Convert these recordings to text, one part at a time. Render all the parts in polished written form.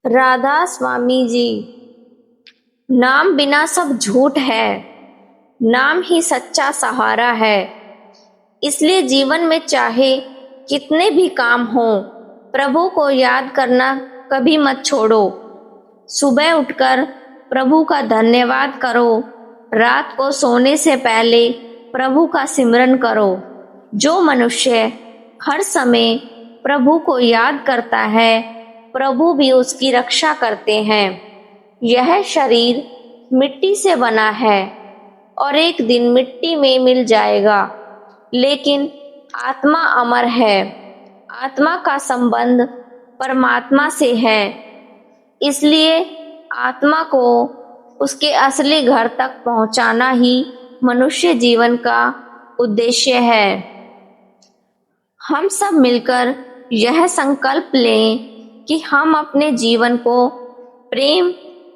राधा स्वामी जी। नाम बिना सब झूठ है, नाम ही सच्चा सहारा है। इसलिए जीवन में चाहे कितने भी काम हो, प्रभु को याद करना कभी मत छोड़ो। सुबह उठकर प्रभु का धन्यवाद करो, रात को सोने से पहले प्रभु का सिमरन करो। जो मनुष्य हर समय प्रभु को याद करता है, प्रभु भी उसकी रक्षा करते हैं। यह शरीर मिट्टी से बना है और एक दिन मिट्टी में मिल जाएगा, लेकिन आत्मा अमर है। आत्मा का संबंध परमात्मा से है, इसलिए आत्मा को उसके असली घर तक पहुंचाना ही मनुष्य जीवन का उद्देश्य है। हम सब मिलकर यह संकल्प लें कि हम अपने जीवन को प्रेम,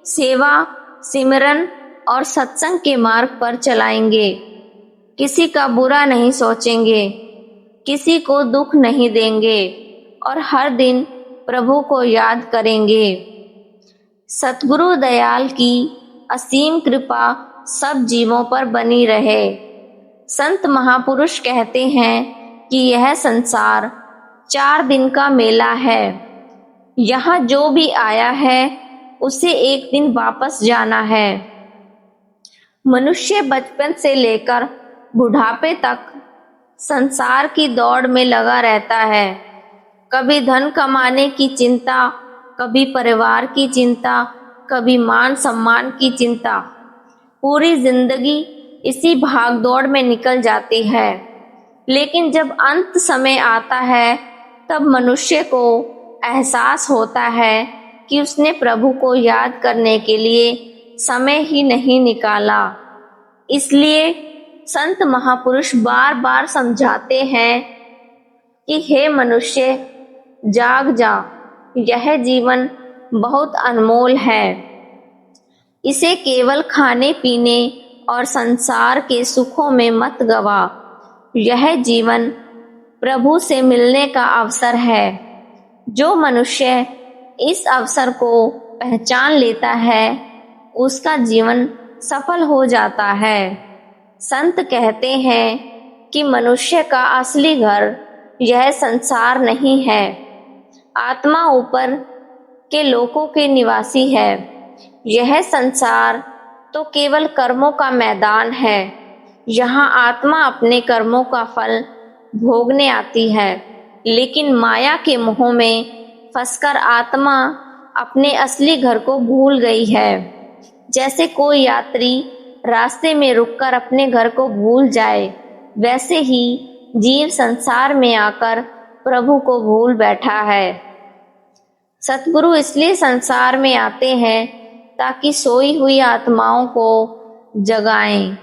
सेवा, सिमरन और सत्संग के मार्ग पर चलाएंगे। किसी का बुरा नहीं सोचेंगे, किसी को दुख नहीं देंगे और हर दिन प्रभु को याद करेंगे। सतगुरु दयाल की असीम कृपा सब जीवों पर बनी रहे। संत महापुरुष कहते हैं कि यह संसार 4 दिन का मेला है। यहाँ जो भी आया है उसे एक दिन वापस जाना है। मनुष्य बचपन से लेकर बुढ़ापे तक संसार की दौड़ में लगा रहता है। कभी धन कमाने की चिंता, कभी परिवार की चिंता, कभी मान सम्मान की चिंता। पूरी जिंदगी इसी भाग दौड़ में निकल जाती है। लेकिन जब अंत समय आता है, तब मनुष्य को एहसास होता है कि उसने प्रभु को याद करने के लिए समय ही नहीं निकाला। इसलिए संत महापुरुष बार बार समझाते हैं कि हे मनुष्य, जाग जा, यह जीवन बहुत अनमोल है। इसे केवल खाने पीने और संसार के सुखों में मत गवा। यह जीवन प्रभु से मिलने का अवसर है। जो मनुष्य इस अवसर को पहचान लेता है, उसका जीवन सफल हो जाता है। संत कहते हैं कि मनुष्य का असली घर यह संसार नहीं है। आत्मा ऊपर के लोकों के निवासी है। यह संसार तो केवल कर्मों का मैदान है। यहाँ आत्मा अपने कर्मों का फल भोगने आती है, लेकिन माया के मोह में फंसकर आत्मा अपने असली घर को भूल गई है। जैसे कोई यात्री रास्ते में रुककर अपने घर को भूल जाए, वैसे ही जीव संसार में आकर प्रभु को भूल बैठा है। सतगुरु इसलिए संसार में आते हैं ताकि सोई हुई आत्माओं को जगाएं।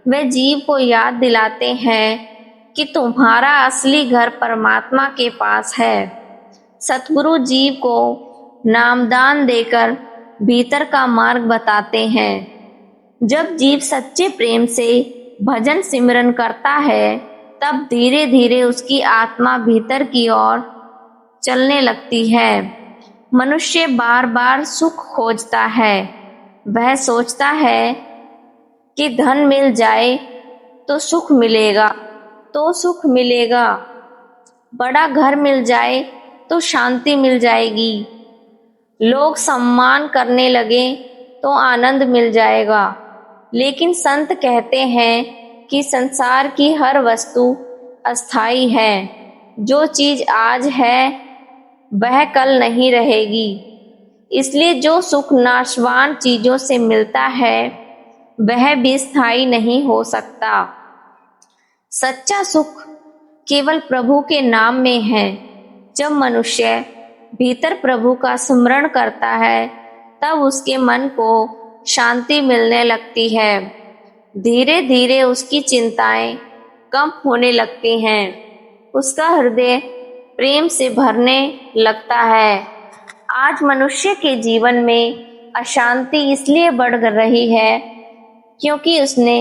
वे जीव को याद दिलाते हैं कि तुम्हारा असली घर परमात्मा के पास है। सतगुरु जीव को नामदान देकर भीतर का मार्ग बताते हैं। जब जीव सच्चे प्रेम से भजन सिमरन करता है, तब धीरे धीरे उसकी आत्मा भीतर की ओर चलने लगती है। मनुष्य बार बार सुख खोजता है। वह सोचता है कि धन मिल जाए तो सुख मिलेगा, बड़ा घर मिल जाए तो शांति मिल जाएगी, लोग सम्मान करने लगे तो आनंद मिल जाएगा। लेकिन संत कहते हैं कि संसार की हर वस्तु अस्थाई है। जो चीज आज है वह कल नहीं रहेगी। इसलिए जो सुख नाशवान चीजों से मिलता है, वह भी स्थायी नहीं हो सकता। सच्चा सुख केवल प्रभु के नाम में है। जब मनुष्य भीतर प्रभु का स्मरण करता है, तब उसके मन को शांति मिलने लगती है। धीरे धीरे उसकी चिंताएं कम होने लगती हैं। उसका हृदय प्रेम से भरने लगता है। आज मनुष्य के जीवन में अशांति इसलिए बढ़ रही है क्योंकि उसने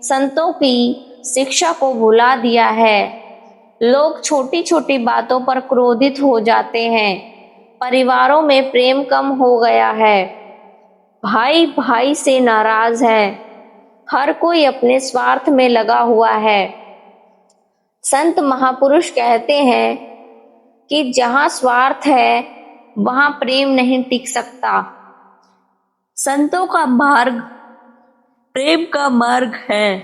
संतों की शिक्षा को भुला दिया है। लोग छोटी छोटी बातों पर क्रोधित हो जाते हैं। परिवारों में प्रेम कम हो गया है, भाई भाई से नाराज है, हर कोई अपने स्वार्थ में लगा हुआ है। संत महापुरुष कहते हैं कि जहां स्वार्थ है वहां प्रेम नहीं टिक सकता। संतों का मार्ग प्रेम का मार्ग है।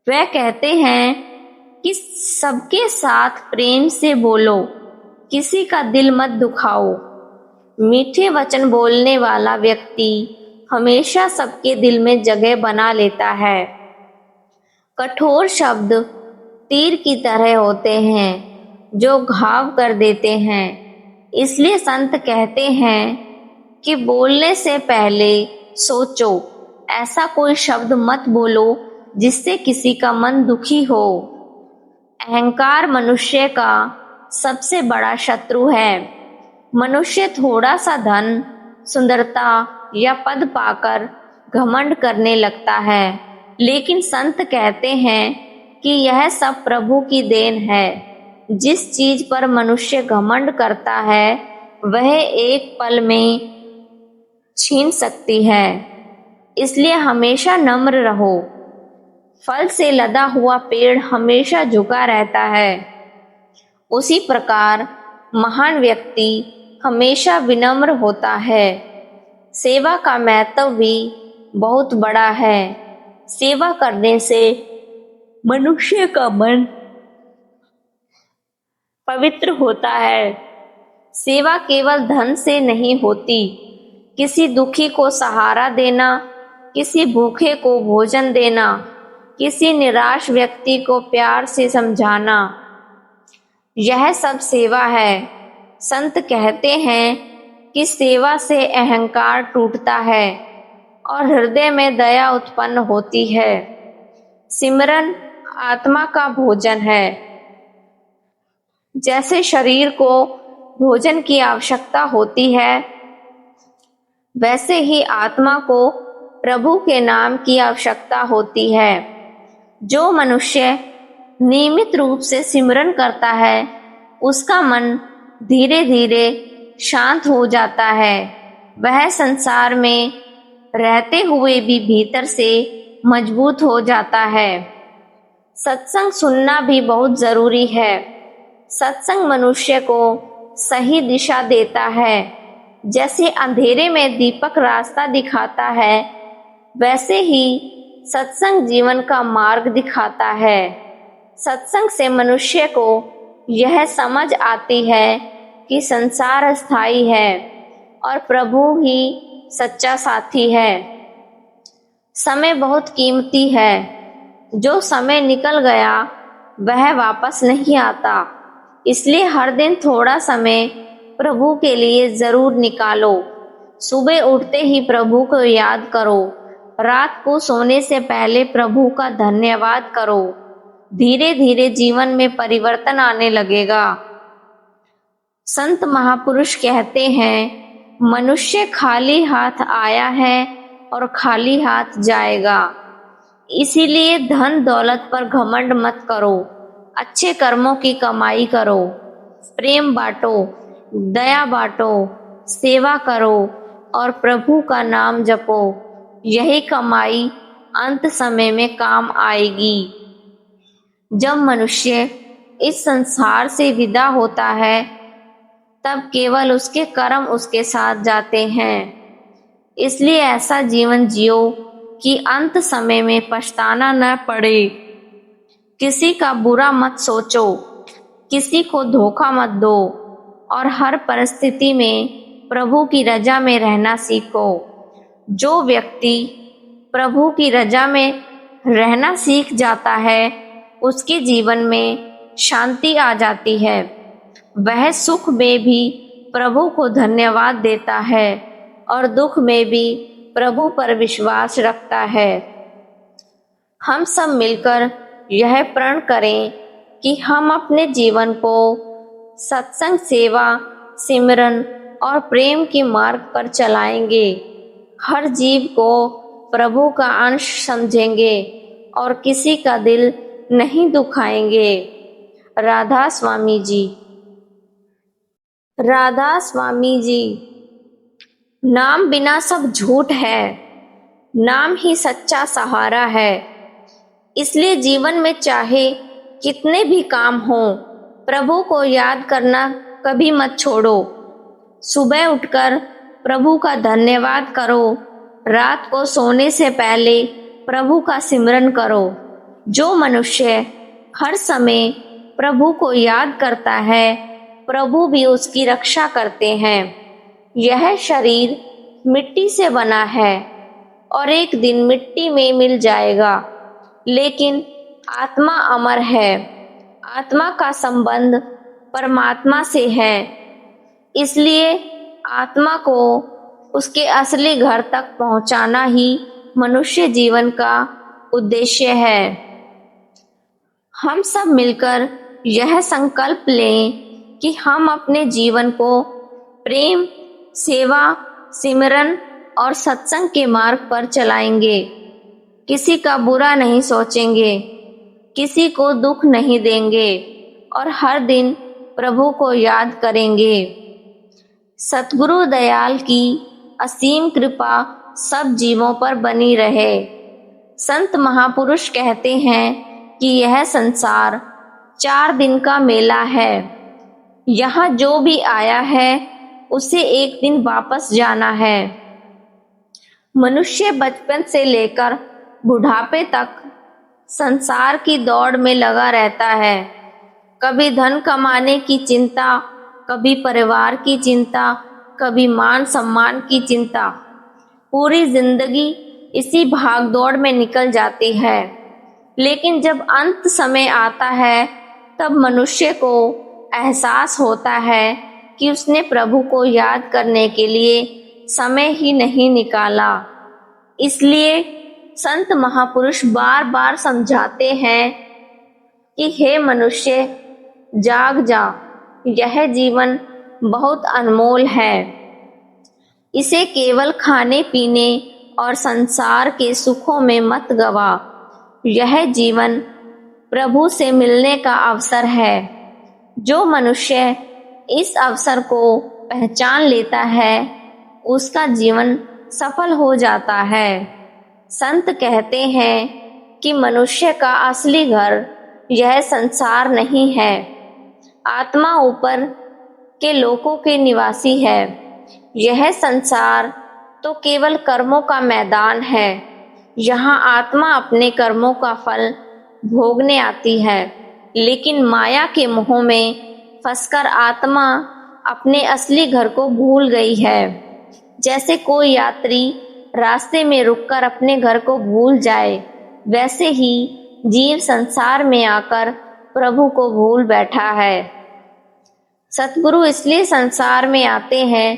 वह कहते हैं कि सबके साथ प्रेम से बोलो, किसी का दिल मत दुखाओ। मीठे वचन बोलने वाला व्यक्ति हमेशा सबके दिल में जगह बना लेता है। कठोर शब्द तीर की तरह होते हैं जो घाव कर देते हैं। इसलिए संत कहते हैं कि बोलने से पहले सोचो, ऐसा कोई शब्द मत बोलो जिससे किसी का मन दुखी हो। अहंकार मनुष्य का सबसे बड़ा शत्रु है। मनुष्य थोड़ा सा धन, सुंदरता या पद पाकर घमंड करने लगता है, लेकिन संत कहते हैं कि यह सब प्रभु की देन है। जिस चीज पर मनुष्य घमंड करता है वह एक पल में छीन सकती है। इसलिए हमेशा नम्र रहो। फल से लदा हुआ पेड़ हमेशा झुका रहता है, उसी प्रकार महान व्यक्ति हमेशा विनम्र होता है। सेवा का महत्व भी बहुत बड़ा है। सेवा करने से मनुष्य का मन पवित्र होता है। सेवा केवल धन से नहीं होती। किसी दुखी को सहारा देना, किसी भूखे को भोजन देना, किसी निराश व्यक्ति को प्यार से समझाना, यह सब सेवा है। संत कहते हैं कि सेवा से अहंकार टूटता है और हृदय में दया उत्पन्न होती है। सिमरन आत्मा का भोजन है। जैसे शरीर को भोजन की आवश्यकता होती है, वैसे ही आत्मा को प्रभु के नाम की आवश्यकता होती है। जो मनुष्य नियमित रूप से सिमरन करता है उसका मन धीरे धीरे शांत हो जाता है। वह संसार में रहते हुए भी भीतर से मजबूत हो जाता है। सत्संग सुनना भी बहुत जरूरी है। सत्संग मनुष्य को सही दिशा देता है। जैसे अंधेरे में दीपक रास्ता दिखाता है, वैसे ही सत्संग जीवन का मार्ग दिखाता है। सत्संग से मनुष्य को यह समझ आती है कि संसार अस्थाई है और प्रभु ही सच्चा साथी है। समय बहुत कीमती है। जो समय निकल गया वह वापस नहीं आता। इसलिए हर दिन थोड़ा समय प्रभु के लिए जरूर निकालो। सुबह उठते ही प्रभु को याद करो। रात को सोने से पहले प्रभु का धन्यवाद करो। धीरे धीरे जीवन में परिवर्तन आने लगेगा। संत महापुरुष कहते हैं, मनुष्य खाली हाथ आया है और खाली हाथ जाएगा। इसीलिए धन दौलत पर घमंड मत करो। अच्छे कर्मों की कमाई करो, प्रेम बांटो, दया बांटो, सेवा करो और प्रभु का नाम जपो। यही कमाई अंत समय में काम आएगी। जब मनुष्य इस संसार से विदा होता है तब केवल उसके कर्म उसके साथ जाते हैं। इसलिए ऐसा जीवन जियो कि अंत समय में पछताना न पड़े। किसी का बुरा मत सोचो, किसी को धोखा मत दो और हर परिस्थिति में प्रभु की रजा में रहना सीखो। जो व्यक्ति प्रभु की रजा में रहना सीख जाता है उसके जीवन में शांति आ जाती है। वह सुख में भी प्रभु को धन्यवाद देता है और दुख में भी प्रभु पर विश्वास रखता है। हम सब मिलकर यह प्रण करें कि हम अपने जीवन को सत्संग, सेवा, सिमरन और प्रेम के मार्ग पर चलाएंगे। हर जीव को प्रभु का अंश समझेंगे और किसी का दिल नहीं दुखाएंगे। राधा स्वामी जी। राधा स्वामी जी। नाम बिना सब झूठ है, नाम ही सच्चा सहारा है। इसलिए जीवन में चाहे कितने भी काम हो, प्रभु को याद करना कभी मत छोड़ो। सुबह उठकर प्रभु का धन्यवाद करो, रात को सोने से पहले प्रभु का सिमरन करो। जो मनुष्य हर समय प्रभु को याद करता है, प्रभु भी उसकी रक्षा करते हैं। यह शरीर मिट्टी से बना है और एक दिन मिट्टी में मिल जाएगा, लेकिन आत्मा अमर है। आत्मा का संबंध परमात्मा से है, इसलिए आत्मा को उसके असली घर तक पहुंचाना ही मनुष्य जीवन का उद्देश्य है। हम सब मिलकर यह संकल्प लें कि हम अपने जीवन को प्रेम, सेवा, सिमरन और सत्संग के मार्ग पर चलाएंगे। किसी का बुरा नहीं सोचेंगे, किसी को दुख नहीं देंगे और हर दिन प्रभु को याद करेंगे। सतगुरु दयाल की असीम कृपा सब जीवों पर बनी रहे। संत महापुरुष कहते हैं कि यह संसार 4 दिन का मेला है। यहाँ जो भी आया है उसे एक दिन वापस जाना है। मनुष्य बचपन से लेकर बुढ़ापे तक संसार की दौड़ में लगा रहता है। कभी धन कमाने की चिंता, कभी परिवार की चिंता, कभी मान सम्मान की चिंता। पूरी जिंदगी इसी भाग दौड़ में निकल जाती है। लेकिन जब अंत समय आता है, तब मनुष्य को एहसास होता है कि उसने प्रभु को याद करने के लिए समय ही नहीं निकाला। इसलिए संत महापुरुष बार बार समझाते हैं कि हे मनुष्य, जाग जा, यह जीवन बहुत अनमोल है। इसे केवल खाने पीने और संसार के सुखों में मत गवा। यह जीवन प्रभु से मिलने का अवसर है। जो मनुष्य इस अवसर को पहचान लेता है, उसका जीवन सफल हो जाता है। संत कहते हैं कि मनुष्य का असली घर यह संसार नहीं है। आत्मा ऊपर के लोकों के निवासी है। यह संसार तो केवल कर्मों का मैदान है। यहाँ आत्मा अपने कर्मों का फल भोगने आती है, लेकिन माया के मोह में फंसकर आत्मा अपने असली घर को भूल गई है। जैसे कोई यात्री रास्ते में रुककर अपने घर को भूल जाए, वैसे ही जीव संसार में आकर प्रभु को भूल बैठा है। सतगुरु इसलिए संसार में आते हैं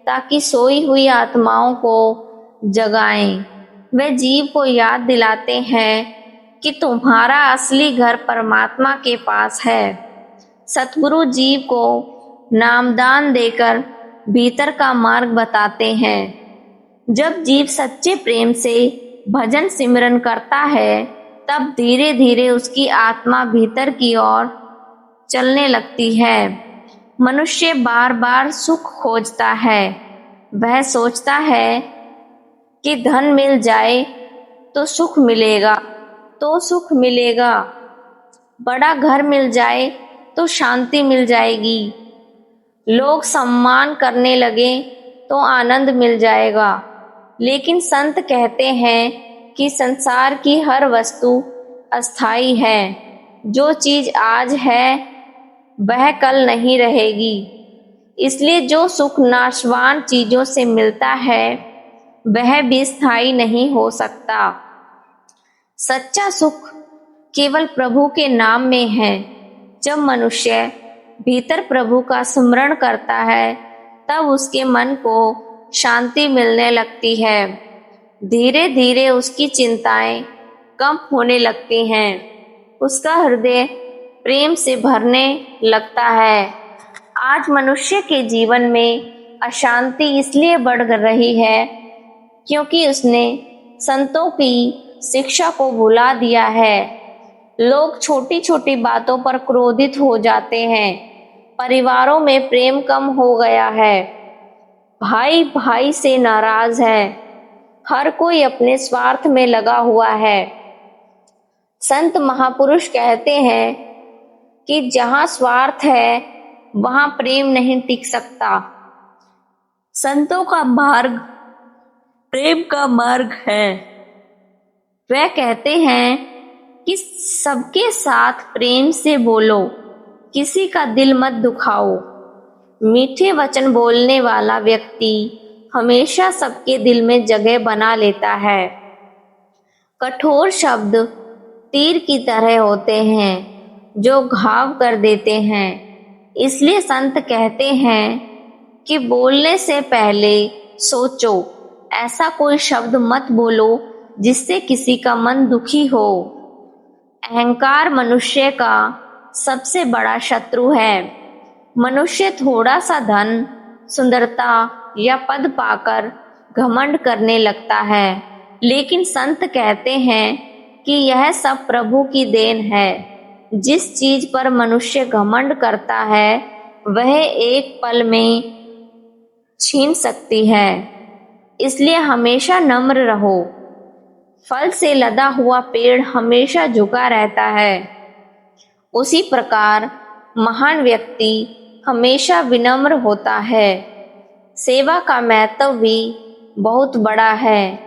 ताकि सोई हुई आत्माओं को जगाएं। वे जीव को याद दिलाते हैं कि तुम्हारा असली घर परमात्मा के पास है। सतगुरु जीव को नामदान देकर भीतर का मार्ग बताते हैं। जब जीव सच्चे प्रेम से भजन सिमरन करता है, तब धीरे धीरे उसकी आत्मा भीतर की ओर चलने लगती है। मनुष्य बार बार सुख खोजता है। वह सोचता है कि धन मिल जाए तो सुख मिलेगा, बड़ा घर मिल जाए तो शांति मिल जाएगी, लोग सम्मान करने लगे तो आनंद मिल जाएगा। लेकिन संत कहते हैं कि संसार की हर वस्तु अस्थाई है। जो चीज आज है वह कल नहीं रहेगी। इसलिए जो सुख नाशवान चीजों से मिलता है, वह भी स्थायी नहीं हो सकता। सच्चा सुख केवल प्रभु के नाम में है। जब मनुष्य भीतर प्रभु का स्मरण करता है, तब उसके मन को शांति मिलने लगती है। धीरे धीरे उसकी चिंताएं कम होने लगती हैं। उसका हृदय प्रेम से भरने लगता है। आज मनुष्य के जीवन में अशांति इसलिए बढ़ रही है क्योंकि उसने संतों की शिक्षा को भुला दिया है। लोग छोटी छोटी बातों पर क्रोधित हो जाते हैं परिवारों में प्रेम कम हो गया है, भाई भाई से नाराज है, हर कोई अपने स्वार्थ में लगा हुआ है। संत महापुरुष कहते हैं कि जहाँ स्वार्थ है वहाँ प्रेम नहीं टिक सकता। संतों का मार्ग प्रेम का मार्ग है। वह कहते हैं कि सबके साथ प्रेम से बोलो, किसी का दिल मत दुखाओ। मीठे वचन बोलने वाला व्यक्ति हमेशा सबके दिल में जगह बना लेता है। कठोर शब्द तीर की तरह होते हैं जो घाव कर देते हैं। इसलिए संत कहते हैं कि बोलने से पहले सोचो, ऐसा कोई शब्द मत बोलो जिससे किसी का मन दुखी हो। अहंकार मनुष्य का सबसे बड़ा शत्रु है। मनुष्य थोड़ा सा धन, सुंदरता या पद पाकर घमंड करने लगता है, लेकिन संत कहते हैं कि यह सब प्रभु की देन है। जिस चीज पर मनुष्य घमंड करता है वह एक पल में छीन सकती है। इसलिए हमेशा नम्र रहो। फल से लदा हुआ पेड़ हमेशा झुका रहता है। उसी प्रकार महान व्यक्ति हमेशा विनम्र होता है। सेवा का महत्व भी बहुत बड़ा है।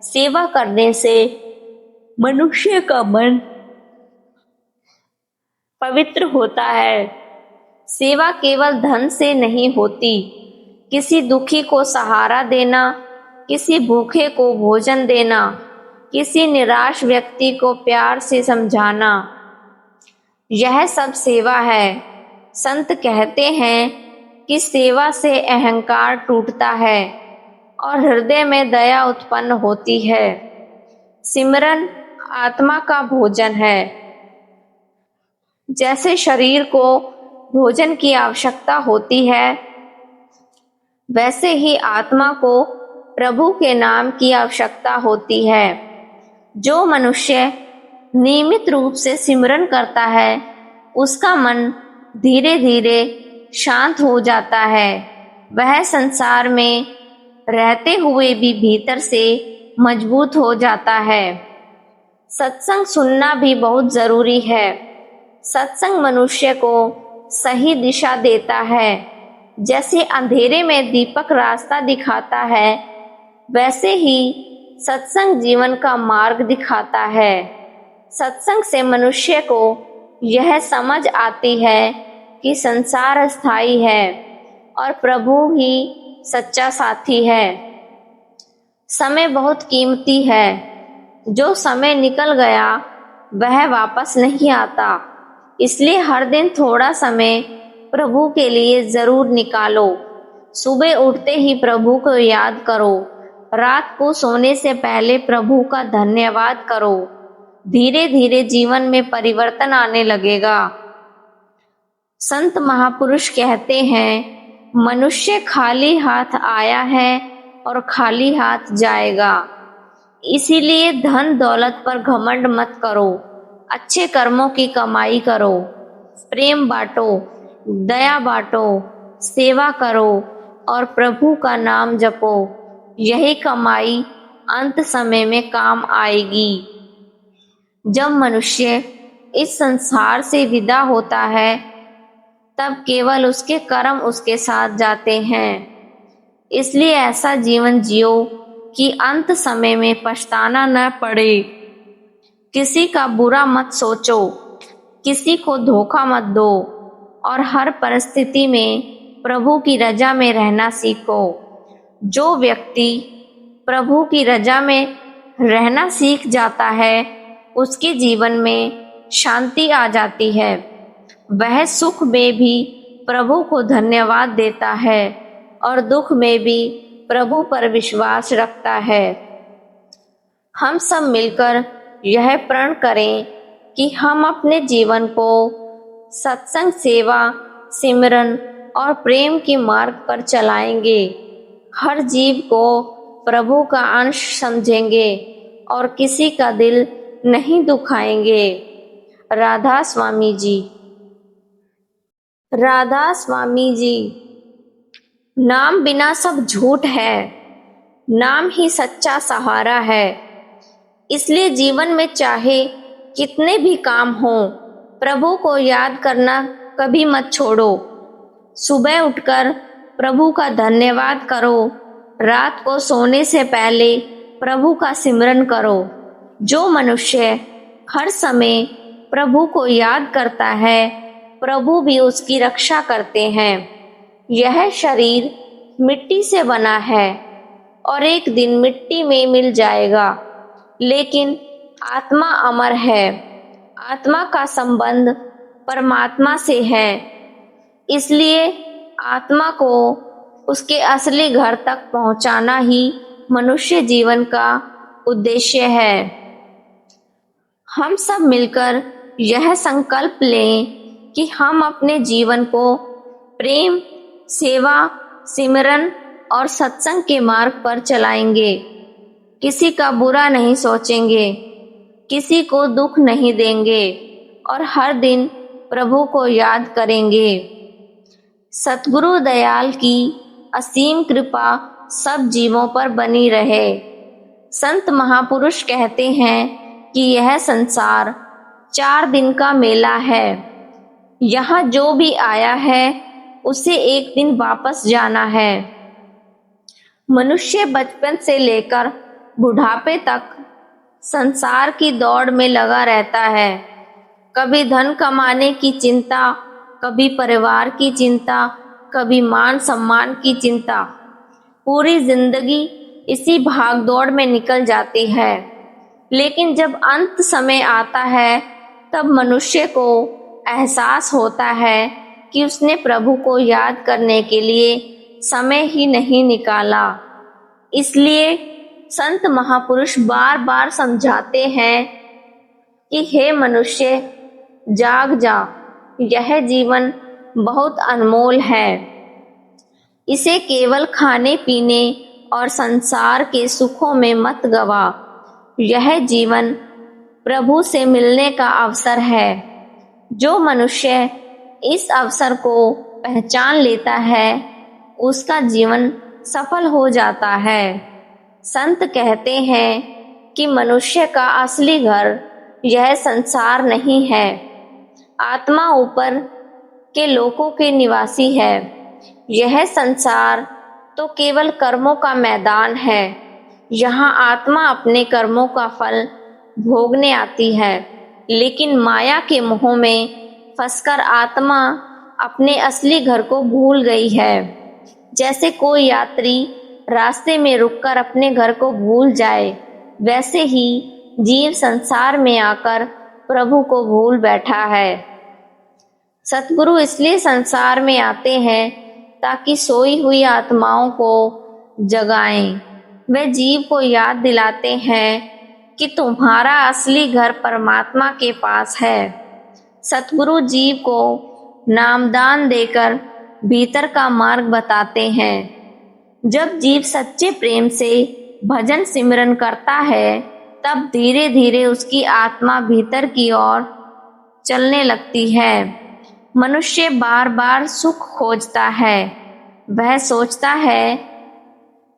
सेवा करने से मनुष्य का मन पवित्र होता है। सेवा केवल धन से नहीं होती। किसी दुखी को सहारा देना, किसी भूखे को भोजन देना, किसी निराश व्यक्ति को प्यार से समझाना, यह सब सेवा है। संत कहते हैं कि सेवा से अहंकार टूटता है और हृदय में दया उत्पन्न होती है। सिमरन आत्मा का भोजन है। जैसे शरीर को भोजन की आवश्यकता होती है, वैसे ही आत्मा को प्रभु के नाम की आवश्यकता होती है। जो मनुष्य नियमित रूप से सिमरन करता है उसका मन धीरे धीरे शांत हो जाता है। वह संसार में रहते हुए भी भीतर से मजबूत हो जाता है। सत्संग सुनना भी बहुत जरूरी है। सत्संग मनुष्य को सही दिशा देता है। जैसे अंधेरे में दीपक रास्ता दिखाता है, वैसे ही सत्संग जीवन का मार्ग दिखाता है। सत्संग से मनुष्य को यह समझ आती है कि संसार अस्थाई है और प्रभु ही सच्चा साथी है। समय बहुत कीमती है। जो समय निकल गया वह वापस नहीं आता। इसलिए हर दिन थोड़ा समय प्रभु के लिए जरूर निकालो। सुबह उठते ही प्रभु को याद करो। रात को सोने से पहले प्रभु का धन्यवाद करो। धीरे धीरे जीवन में परिवर्तन आने लगेगा। संत महापुरुष कहते हैं, मनुष्य खाली हाथ आया है और खाली हाथ जाएगा। इसीलिए धन दौलत पर घमंड मत करो। अच्छे कर्मों की कमाई करो। प्रेम बांटो, दया बांटो, सेवा करो और प्रभु का नाम जपो। यही कमाई अंत समय में काम आएगी। जब मनुष्य इस संसार से विदा होता है तब केवल उसके कर्म उसके साथ जाते हैं। इसलिए ऐसा जीवन जियो कि अंत समय में पछताना न पड़े। किसी का बुरा मत सोचो, किसी को धोखा मत दो और हर परिस्थिति में प्रभु की रजा में रहना सीखो। जो व्यक्ति प्रभु की रजा में रहना सीख जाता है उसके जीवन में शांति आ जाती है। वह सुख में भी प्रभु को धन्यवाद देता है और दुख में भी प्रभु पर विश्वास रखता है। हम सब मिलकर यह प्रण करें कि हम अपने जीवन को सत्संग, सेवा, सिमरन और प्रेम के मार्ग पर चलाएंगे। हर जीव को प्रभु का अंश समझेंगे और किसी का दिल नहीं दुखाएंगे। राधा स्वामी जी। राधा स्वामी जी। नाम बिना सब झूठ है, नाम ही सच्चा सहारा है। इसलिए जीवन में चाहे कितने भी काम हो, प्रभु को याद करना कभी मत छोड़ो। सुबह उठकर प्रभु का धन्यवाद करो, रात को सोने से पहले प्रभु का सिमरन करो। जो मनुष्य हर समय प्रभु को याद करता है, प्रभु भी उसकी रक्षा करते हैं। यह शरीर मिट्टी से बना है और एक दिन मिट्टी में मिल जाएगा, लेकिन आत्मा अमर है। आत्मा का संबंध परमात्मा से है, इसलिए आत्मा को उसके असली घर तक पहुंचाना ही मनुष्य जीवन का उद्देश्य है। हम सब मिलकर यह संकल्प लें कि हम अपने जीवन को प्रेम, सेवा, सिमरन और सत्संग के मार्ग पर चलाएंगे। किसी का बुरा नहीं सोचेंगे, किसी को दुख नहीं देंगे और हर दिन प्रभु को याद करेंगे। सतगुरु दयाल की असीम कृपा सब जीवों पर बनी रहे। संत महापुरुष कहते हैं कि यह संसार 4 दिन का मेला है। यहाँ जो भी आया है उसे एक दिन वापस जाना है। मनुष्य बचपन से लेकर बुढ़ापे तक संसार की दौड़ में लगा रहता है। कभी धन कमाने की चिंता, कभी परिवार की चिंता, कभी मान सम्मान की चिंता। पूरी जिंदगी इसी भाग दौड़ में निकल जाती है। लेकिन जब अंत समय आता है, तब मनुष्य को एहसास होता है कि उसने प्रभु को याद करने के लिए समय ही नहीं निकाला। इसलिए संत महापुरुष बार बार समझाते हैं कि हे मनुष्य, जाग जा, यह जीवन बहुत अनमोल है। इसे केवल खाने पीने और संसार के सुखों में मत गवा। यह जीवन प्रभु से मिलने का अवसर है। जो मनुष्य इस अवसर को पहचान लेता है, उसका जीवन सफल हो जाता है। संत कहते हैं कि मनुष्य का असली घर यह संसार नहीं है। आत्मा ऊपर के लोकों के निवासी है। यह संसार तो केवल कर्मों का मैदान है। यहाँ आत्मा अपने कर्मों का फल भोगने आती है, लेकिन माया के मोह में फंसकर आत्मा अपने असली घर को भूल गई है। जैसे कोई यात्री रास्ते में रुककर अपने घर को भूल जाए, वैसे ही जीव संसार में आकर प्रभु को भूल बैठा है। सतगुरु इसलिए संसार में आते हैं ताकि सोई हुई आत्माओं को जगाएं। वे जीव को याद दिलाते हैं कि तुम्हारा असली घर परमात्मा के पास है। सतगुरु जीव को नामदान देकर भीतर का मार्ग बताते हैं। जब जीव सच्चे प्रेम से भजन सिमरन करता है, तब धीरे धीरे उसकी आत्मा भीतर की ओर चलने लगती है। मनुष्य बार बार सुख खोजता है। वह सोचता है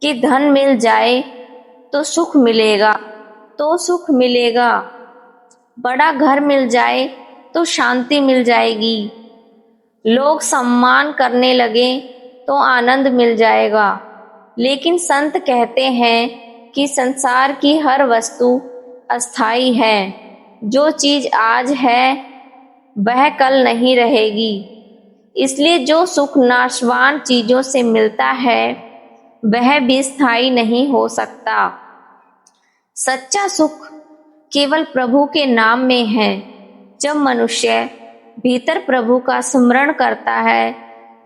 कि धन मिल जाए तो सुख मिलेगा, बड़ा घर मिल जाए तो शांति मिल जाएगी, लोग सम्मान करने लगे तो आनंद मिल जाएगा। लेकिन संत कहते हैं कि संसार की हर वस्तु अस्थाई है। जो चीज आज है वह कल नहीं रहेगी। इसलिए जो सुख नाशवान चीजों से मिलता है, वह भी स्थायी नहीं हो सकता। सच्चा सुख केवल प्रभु के नाम में है। जब मनुष्य भीतर प्रभु का स्मरण करता है,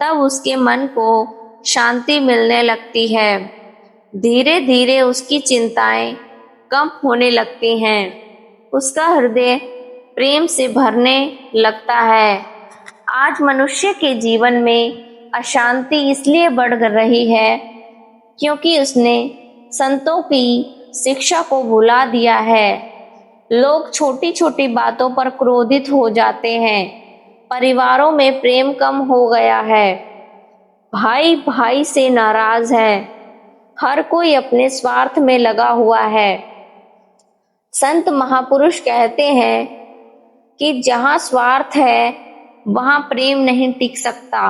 तब उसके मन को शांति मिलने लगती है। धीरे धीरे उसकी चिंताएं कम होने लगती हैं। उसका हृदय प्रेम से भरने लगता है। आज मनुष्य के जीवन में अशांति इसलिए बढ़ रही है क्योंकि उसने संतों की शिक्षा को भुला दिया है। लोग छोटी छोटी बातों पर क्रोधित हो जाते हैं। परिवारों में प्रेम कम हो गया है, भाई भाई से नाराज है, हर कोई अपने स्वार्थ में लगा हुआ है। संत महापुरुष कहते हैं कि जहां स्वार्थ है वहां प्रेम नहीं टिक सकता।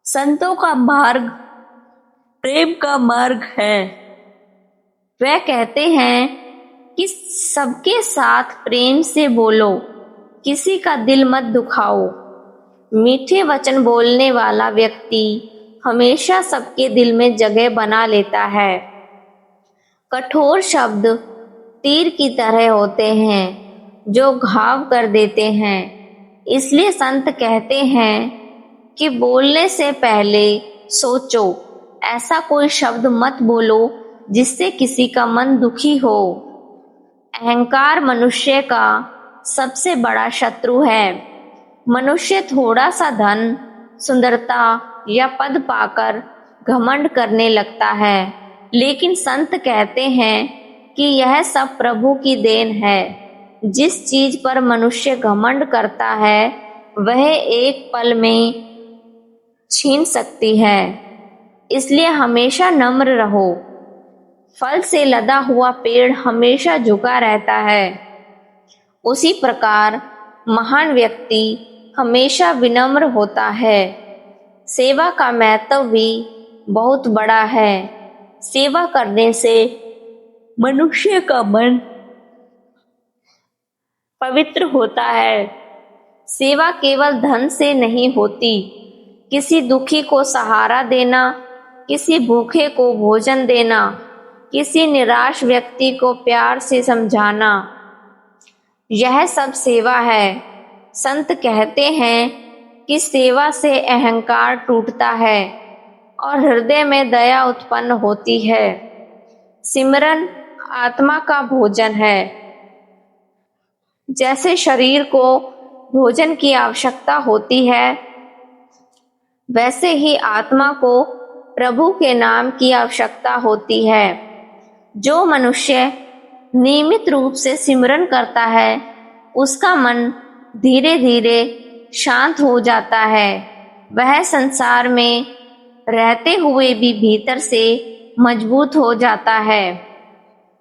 संतों का मार्ग प्रेम का मार्ग है। वह कहते हैं कि सबके साथ प्रेम से बोलो, किसी का दिल मत दुखाओ। मीठे वचन बोलने वाला व्यक्ति हमेशा सबके दिल में जगह बना लेता है। कठोर शब्द तीर की तरह होते हैं जो घाव कर देते हैं। इसलिए संत कहते हैं कि बोलने से पहले सोचो, ऐसा कोई शब्द मत बोलो जिससे किसी का मन दुखी हो। अहंकार मनुष्य का सबसे बड़ा शत्रु है। मनुष्य थोड़ा सा धन, सुंदरता या पद पाकर घमंड करने लगता है, लेकिन संत कहते हैं कि यह सब प्रभु की देन है। जिस चीज पर मनुष्य घमंड करता है वह एक पल में छीन सकती है। इसलिए हमेशा नम्र रहो। फल से लदा हुआ पेड़ हमेशा झुका रहता है, उसी प्रकार महान व्यक्ति हमेशा विनम्र होता है। सेवा का महत्व भी बहुत बड़ा है। सेवा करने से मनुष्य का मन पवित्र होता है। सेवा केवल धन से नहीं होती। किसी दुखी को सहारा देना, किसी भूखे को भोजन देना, किसी निराश व्यक्ति को प्यार से समझाना, यह सब सेवा है। संत कहते हैं कि सेवा से अहंकार टूटता है और हृदय में दया उत्पन्न होती है। सिमरन आत्मा का भोजन है। जैसे शरीर को भोजन की आवश्यकता होती है, वैसे ही आत्मा को प्रभु के नाम की आवश्यकता होती है। जो मनुष्य नियमित रूप से सिमरन करता है उसका मन धीरे धीरे शांत हो जाता है। वह संसार में रहते हुए भी भीतर से मजबूत हो जाता है।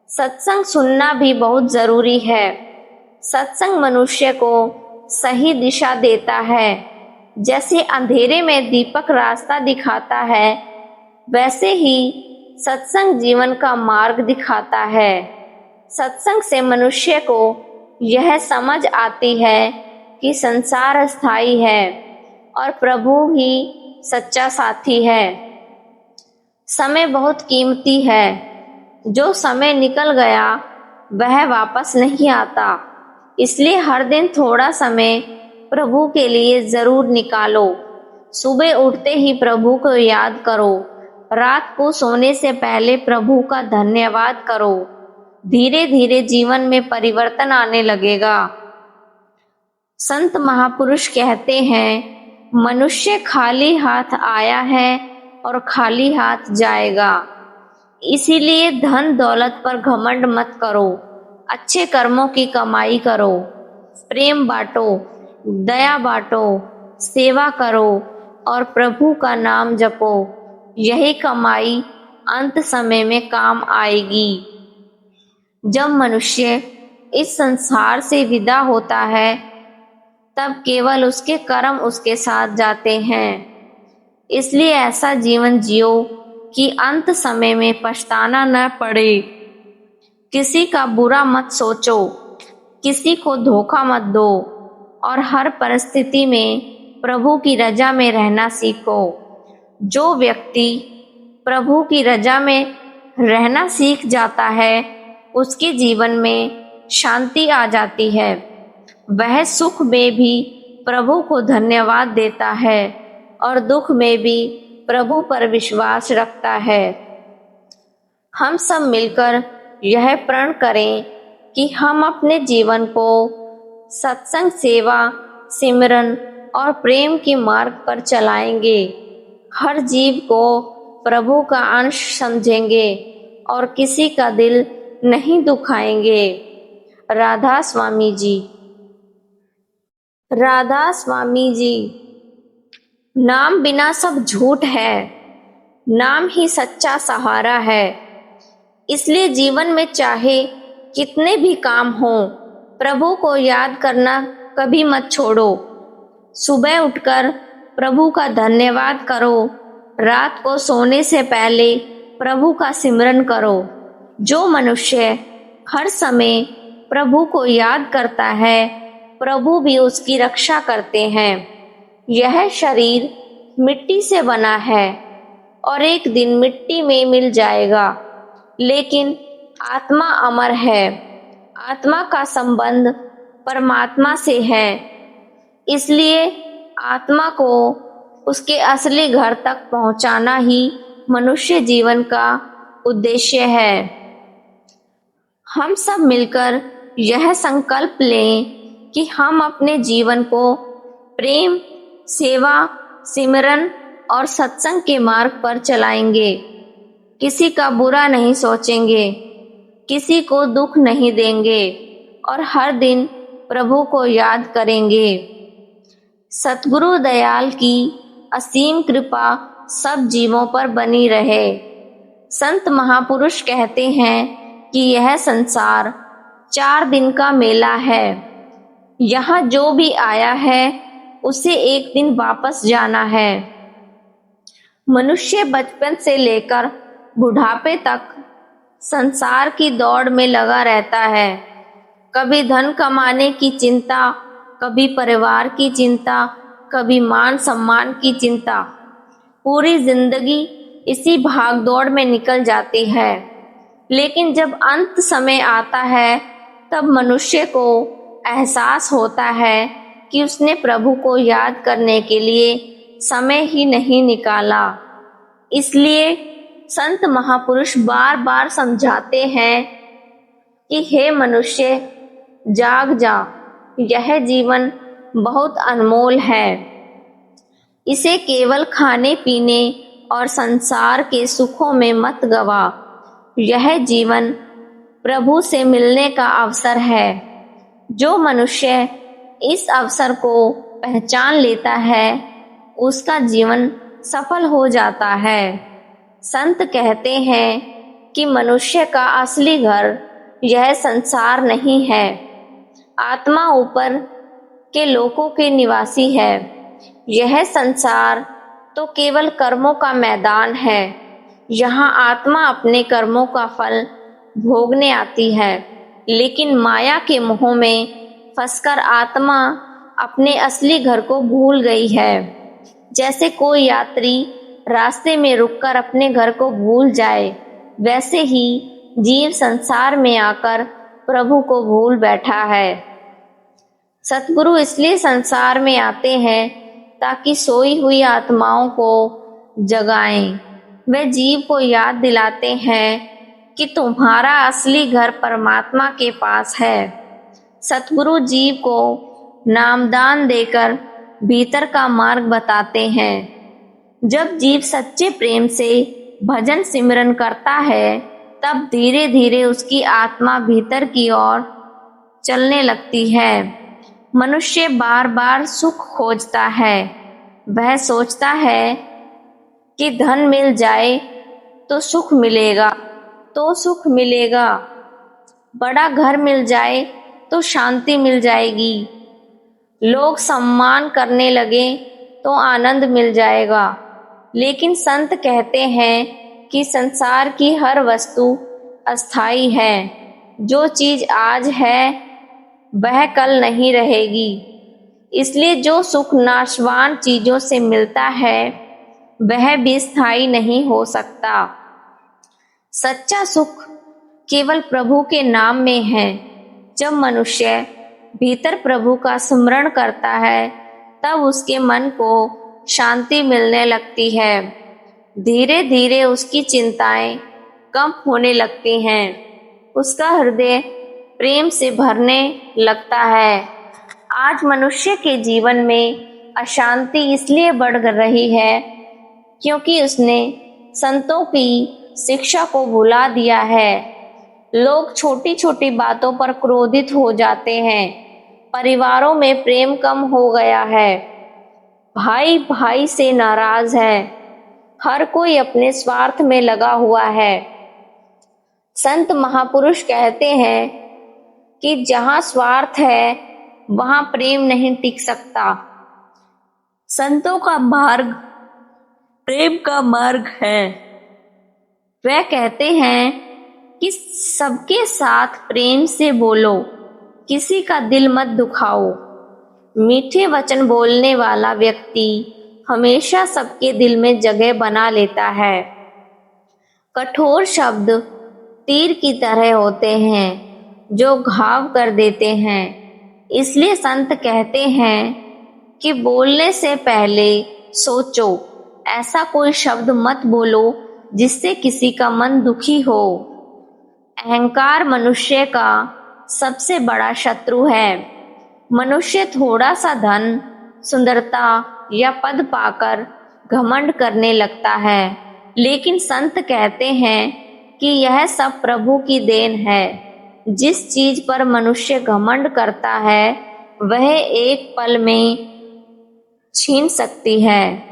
सत्संग सुनना भी बहुत जरूरी है। सत्संग मनुष्य को सही दिशा देता है। जैसे अंधेरे में दीपक रास्ता दिखाता है, वैसे ही सत्संग जीवन का मार्ग दिखाता है। सत्संग से मनुष्य को यह समझ आती है कि संसार अस्थाई है और प्रभु ही सच्चा साथी है। समय बहुत कीमती है। जो समय निकल गया वह वापस नहीं आता। इसलिए हर दिन थोड़ा समय प्रभु के लिए जरूर निकालो। सुबह उठते ही प्रभु को याद करो। रात को सोने से पहले प्रभु का धन्यवाद करो। धीरे धीरे जीवन में परिवर्तन आने लगेगा। संत महापुरुष कहते हैं, मनुष्य खाली हाथ आया है और खाली हाथ जाएगा। इसीलिए धन दौलत पर घमंड मत करो। अच्छे कर्मों की कमाई करो, प्रेम बांटो, दया बांटो, सेवा करो और प्रभु का नाम जपो। यही कमाई अंत समय में काम आएगी। जब मनुष्य इस संसार से विदा होता है तब केवल उसके कर्म उसके साथ जाते हैं। इसलिए ऐसा जीवन जियो कि अंत समय में पछताना न पड़े। किसी का बुरा मत सोचो, किसी को धोखा मत दो और हर परिस्थिति में प्रभु की रजा में रहना सीखो। जो व्यक्ति प्रभु की रजा में रहना सीख जाता है उसके जीवन में शांति आ जाती है। वह सुख में भी प्रभु को धन्यवाद देता है और दुख में भी प्रभु पर विश्वास रखता है। हम सब मिलकर यह प्रण करें कि हम अपने जीवन को सत्संग, सेवा, सिमरन और प्रेम के मार्ग पर चलाएंगे। हर जीव को प्रभु का अंश समझेंगे और किसी का दिल नहीं दुखाएंगे। राधा स्वामी जी। राधा स्वामी जी। नाम बिना सब झूठ है, नाम ही सच्चा सहारा है। इसलिए जीवन में चाहे कितने भी काम हो, प्रभु को याद करना कभी मत छोड़ो। सुबह उठकर प्रभु का धन्यवाद करो, रात को सोने से पहले प्रभु का सिमरन करो। जो मनुष्य हर समय प्रभु को याद करता है, प्रभु भी उसकी रक्षा करते हैं। यह शरीर मिट्टी से बना है और एक दिन मिट्टी में मिल जाएगा, लेकिन आत्मा अमर है। आत्मा का संबंध परमात्मा से है, इसलिए आत्मा को उसके असली घर तक पहुंचाना ही मनुष्य जीवन का उद्देश्य है। हम सब मिलकर यह संकल्प लें कि हम अपने जीवन को प्रेम, सेवा, सिमरन और सत्संग के मार्ग पर चलाएंगे। किसी का बुरा नहीं सोचेंगे, किसी को दुख नहीं देंगे और हर दिन प्रभु को याद करेंगे। सतगुरु दयाल की असीम कृपा सब जीवों पर बनी रहे। संत महापुरुष कहते हैं कि यह संसार 4 दिन का मेला है। यहाँ जो भी आया है उसे एक दिन वापस जाना है। मनुष्य बचपन से लेकर बुढ़ापे तक संसार की दौड़ में लगा रहता है। कभी धन कमाने की चिंता, कभी परिवार की चिंता, कभी मान सम्मान की चिंता। पूरी जिंदगी इसी भाग दौड़ में निकल जाती है। लेकिन जब अंत समय आता है, तब मनुष्य को एहसास होता है कि उसने प्रभु को याद करने के लिए समय ही नहीं निकाला। इसलिए संत महापुरुष बार बार समझाते हैं कि हे मनुष्य, जाग जा, यह जीवन बहुत अनमोल है। इसे केवल खाने पीने और संसार के सुखों में मत गवा। यह जीवन प्रभु से मिलने का अवसर है। जो मनुष्य इस अवसर को पहचान लेता है, उसका जीवन सफल हो जाता है। संत कहते हैं कि मनुष्य का असली घर यह संसार नहीं है। आत्मा ऊपर के लोकों के निवासी है। यह संसार तो केवल कर्मों का मैदान है। यहाँ आत्मा अपने कर्मों का फल भोगने आती है, लेकिन माया के मोह में फंसकर आत्मा अपने असली घर को भूल गई है। जैसे कोई यात्री रास्ते में रुककर अपने घर को भूल जाए, वैसे ही जीव संसार में आकर प्रभु को भूल बैठा है। सतगुरु इसलिए संसार में आते हैं ताकि सोई हुई आत्माओं को जगाएं। वे जीव को याद दिलाते हैं कि तुम्हारा असली घर परमात्मा के पास है। सतगुरु जीव को नामदान देकर भीतर का मार्ग बताते हैं। जब जीव सच्चे प्रेम से भजन सिमरन करता है, तब धीरे धीरे उसकी आत्मा भीतर की ओर चलने लगती है। मनुष्य बार बार सुख खोजता है। वह सोचता है कि धन मिल जाए तो सुख मिलेगा, बड़ा घर मिल जाए तो शांति मिल जाएगी, लोग सम्मान करने लगे तो आनंद मिल जाएगा। लेकिन संत कहते हैं कि संसार की हर वस्तु अस्थाई है। जो चीज आज है वह कल नहीं रहेगी। इसलिए जो सुख नाशवान चीजों से मिलता है, वह भी स्थायी नहीं हो सकता। सच्चा सुख केवल प्रभु के नाम में है। जब मनुष्य भीतर प्रभु का स्मरण करता है, तब उसके मन को शांति मिलने लगती है। धीरे धीरे उसकी चिंताएं कम होने लगती हैं। उसका हृदय प्रेम से भरने लगता है। आज मनुष्य के जीवन में अशांति इसलिए बढ़ रही है क्योंकि उसने संतों की शिक्षा को भुला दिया है। लोग छोटी छोटी बातों पर क्रोधित हो जाते हैं। परिवारों में प्रेम कम हो गया है, भाई भाई से नाराज है, हर कोई अपने स्वार्थ में लगा हुआ है। संत महापुरुष कहते हैं कि जहाँ स्वार्थ है वहाँ प्रेम नहीं टिक सकता। संतों का मार्ग प्रेम का मार्ग है। वह कहते हैं कि सबके साथ प्रेम से बोलो, किसी का दिल मत दुखाओ। मीठे वचन बोलने वाला व्यक्ति हमेशा सबके दिल में जगह बना लेता है। कठोर शब्द तीर की तरह होते हैं जो घाव कर देते हैं। इसलिए संत कहते हैं कि बोलने से पहले सोचो, ऐसा कोई शब्द मत बोलो जिससे किसी का मन दुखी हो। अहंकार मनुष्य का सबसे बड़ा शत्रु है। मनुष्य थोड़ा सा धन, सुंदरता या पद पाकर घमंड करने लगता है, लेकिन संत कहते हैं कि यह सब प्रभु की देन है। जिस चीज पर मनुष्य घमंड करता है वह एक पल में छीन सकती है।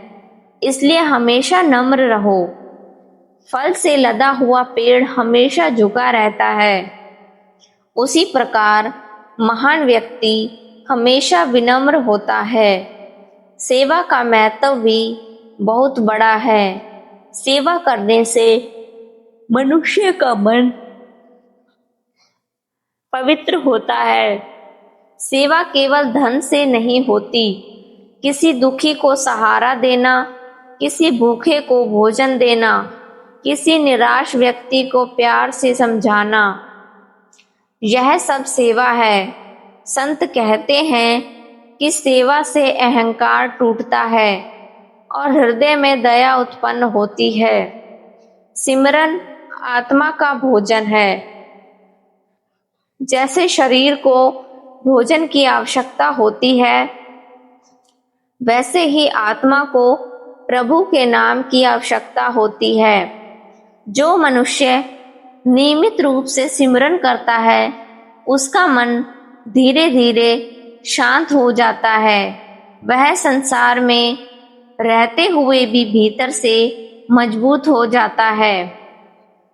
इसलिए हमेशा नम्र रहो। फल से लदा हुआ पेड़ हमेशा झुका रहता है। उसी प्रकार महान व्यक्ति हमेशा विनम्र होता है। सेवा का महत्व भी बहुत बड़ा है। सेवा करने से मनुष्य का मन पवित्र होता है। सेवा केवल धन से नहीं होती। किसी दुखी को सहारा देना, किसी भूखे को भोजन देना, किसी निराश व्यक्ति को प्यार से समझाना, यह सब सेवा है। संत कहते हैं कि सेवा से अहंकार टूटता है और हृदय में दया उत्पन्न होती है। सिमरन आत्मा का भोजन है। जैसे शरीर को भोजन की आवश्यकता होती है, वैसे ही आत्मा को प्रभु के नाम की आवश्यकता होती है। जो मनुष्य नियमित रूप से सिमरन करता है, उसका मन धीरे धीरे शांत हो जाता है। वह संसार में रहते हुए भी भीतर से मजबूत हो जाता है।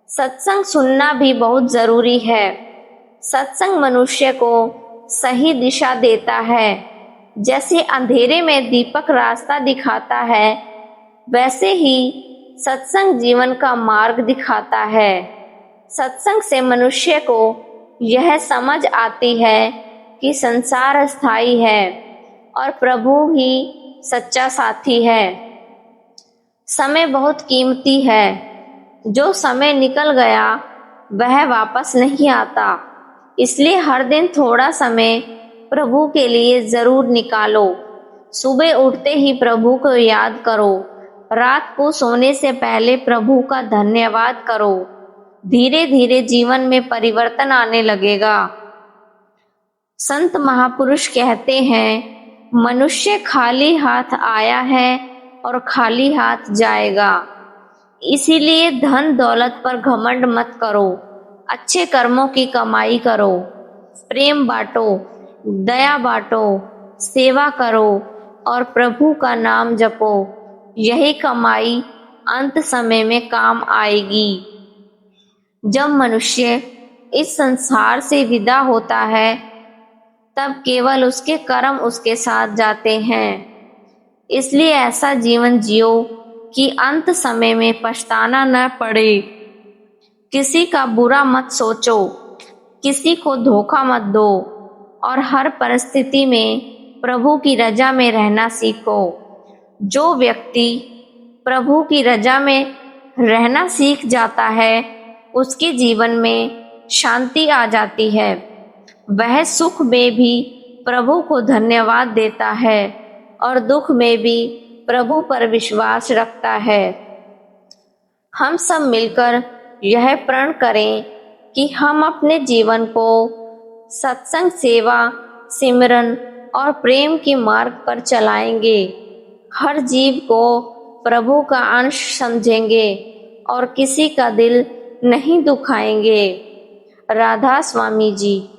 सत्संग सुनना भी बहुत जरूरी है। सत्संग मनुष्य को सही दिशा देता है। जैसे अंधेरे में दीपक रास्ता दिखाता है, वैसे ही सत्संग जीवन का मार्ग दिखाता है। सत्संग से मनुष्य को यह समझ आती है कि संसार अस्थाई है और प्रभु ही सच्चा साथी है। समय बहुत कीमती है। जो समय निकल गया वह वापस नहीं आता। इसलिए हर दिन थोड़ा समय प्रभु के लिए जरूर निकालो। सुबह उठते ही प्रभु को याद करो। रात को सोने से पहले प्रभु का धन्यवाद करो। धीरे धीरे जीवन में परिवर्तन आने लगेगा। संत महापुरुष कहते हैं, मनुष्य खाली हाथ आया है और खाली हाथ जाएगा। इसीलिए धन दौलत पर घमंड मत करो। अच्छे कर्मों की कमाई करो। प्रेम बांटो, दया बांटो, सेवा करो और प्रभु का नाम जपो। यही कमाई अंत समय में काम आएगी। जब मनुष्य इस संसार से विदा होता है, तब केवल उसके कर्म उसके साथ जाते हैं। इसलिए ऐसा जीवन जियो कि अंत समय में पछताना न पड़े। किसी का बुरा मत सोचो, किसी को धोखा मत दो और हर परिस्थिति में प्रभु की रजा में रहना सीखो। जो व्यक्ति प्रभु की रजा में रहना सीख जाता है, उसके जीवन में शांति आ जाती है। वह सुख में भी प्रभु को धन्यवाद देता है और दुख में भी प्रभु पर विश्वास रखता है। हम सब मिलकर यह प्रण करें कि हम अपने जीवन को सत्संग, सेवा, सिमरन और प्रेम के मार्ग पर चलाएंगे। हर जीव को प्रभु का अंश समझेंगे और किसी का दिल नहीं दुखाएंगे। राधा स्वामी जी।